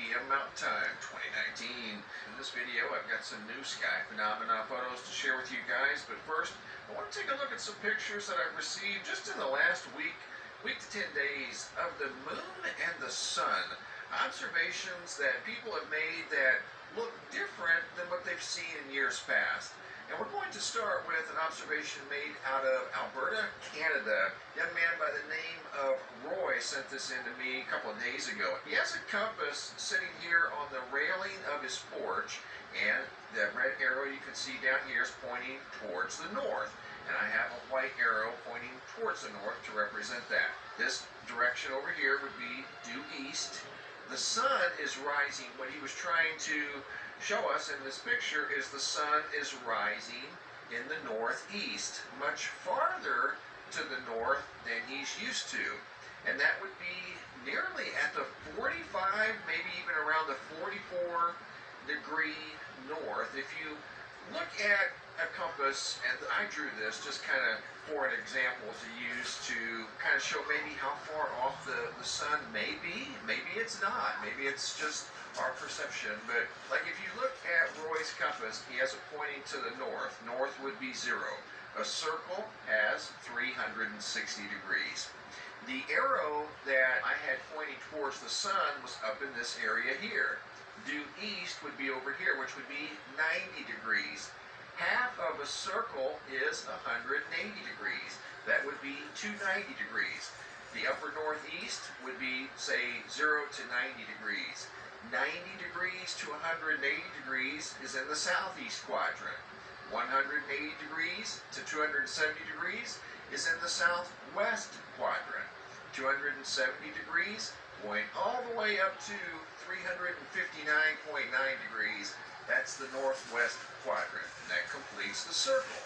p.m. Mountain Time, 2019. In this video, I've got some new sky phenomena photos to share with you guys, but first, I want to take a look at some pictures that I've received just in the last week to 10 days, of the moon and the sun. Observations that people have made that look different than what they've seen in years past. And we're going to start with an observation made out of Alberta, Canada. A young man by the name of Roy sent this in to me a couple of days ago. He has a compass sitting here on the railing of his porch, and that red arrow you can see down here is pointing towards the north. And I have a white arrow pointing towards the north to represent that. This direction over here would be due east. The sun is rising. What he was trying to show us in this picture is the sun is rising in the northeast, much farther to the north than he's used to. And that would be nearly at the 45, maybe even around the 44 degree north. If you look at a compass, and I drew this just kind of for an example to use to kind of show maybe how far off the sun may be. Maybe it's not. Maybe it's just our perception. But like if you look at Roy's compass, he has it pointing to the north. North would be 0. A circle has 360 degrees. The arrow that I had pointing towards the sun was up in this area here. Due east would be over here, which would be 90 degrees. Half of a circle is 180 degrees. That would be 290 degrees. The upper northeast would be, say, 0 to 90 degrees. 90 degrees to 180 degrees is in the southeast quadrant. 180 degrees to 270 degrees is in the southwest quadrant. 270 degrees going all the way up to 359.9 degrees. That's the northwest quadrant. And that completes the circle.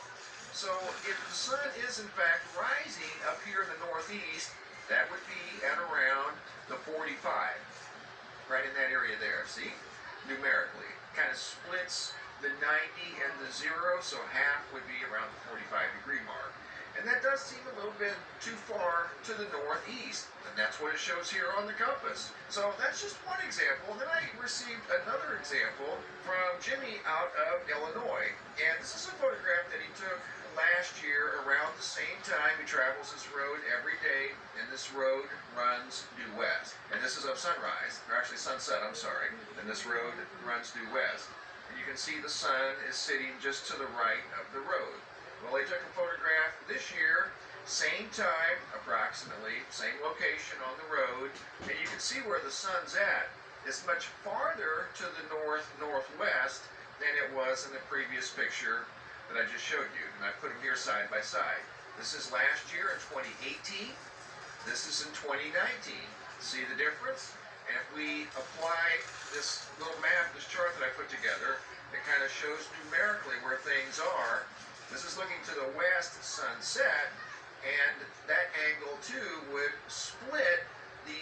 So if the sun is in fact rising up here in the northeast, that would be at around the 45. Right in that area there, see? Numerically. Kind of splits the 90 and the 0, so half would be around the 45 degree mark. And that does seem a little bit too far to the northeast, and that's what it shows here on the compass. So that's just one example. And then I received another example from Jimmy out of Illinois. And this is a photograph that he took last year around the same time. He travels this road every day, and this road runs due west. And this is of sunrise, or actually sunset, I'm sorry. And this road runs due west. And you can see the sun is sitting just to the right of the road. Well, they took a photograph this year, same time, approximately, same location on the road, and you can see where the sun's at. It's much farther to the northwest than it was in the previous picture that I just showed you, and I put them here side by side. This is last year in 2018. This is in 2019. See the difference? And if we apply this little map, this chart that I put together, it kind of shows numerically where things are. This is looking to the west sunset, and that angle too would split the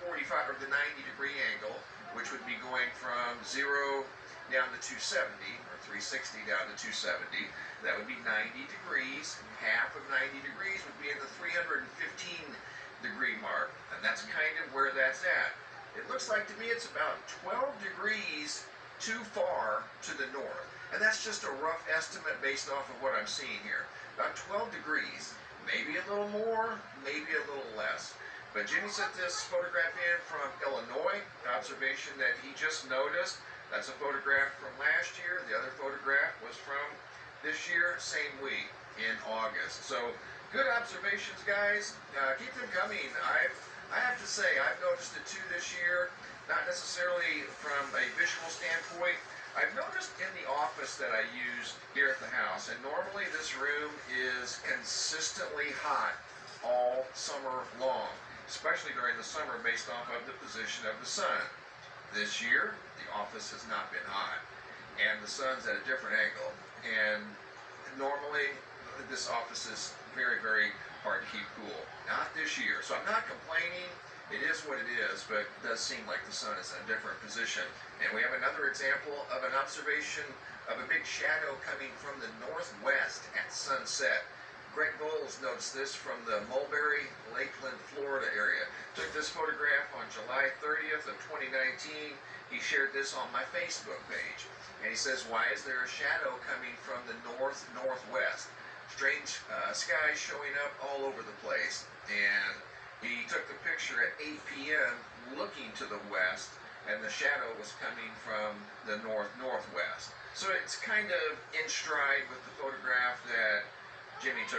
45 or the 90 degree angle, which would be going from 0 down to 270, or 360 down to 270. That would be 90 degrees. Half of 90 degrees would be in the 315 degree mark, and that's kind of where that's at. It looks like to me it's about 12 degrees too far to the north. And that's just a rough estimate based off of what I'm seeing here. About 12 degrees. Maybe a little more, maybe a little less. But Jimmy sent this photograph in from Illinois, observation that he just noticed. That's a photograph from last year. The other photograph was from this year, same week in August. So good observations, guys. Keep them coming. I have to say, I've noticed it too this year. Not necessarily from a visual standpoint. I've noticed in the office that I use here at the house, and normally this room is consistently hot all summer long, especially during the summer based off of the position of the sun. This year, the office has not been hot, and the sun's at a different angle, and normally this office is very, very hard to keep cool. Not this year, so I'm not complaining. It is what it is, but it does seem like the sun is in a different position. And we have another example of an observation of a big shadow coming from the northwest at sunset. Greg Bowles noticed this from the Mulberry, Lakeland, Florida area. Took this photograph on July 30th of 2019. He shared this on my Facebook page. And he says, why is there a shadow coming from the northwest? Strange skies showing up all over the place. And he took the picture at 8 p.m. looking to the west, and the shadow was coming from the northwest. So it's kind of in stride with the photograph that Jimmy took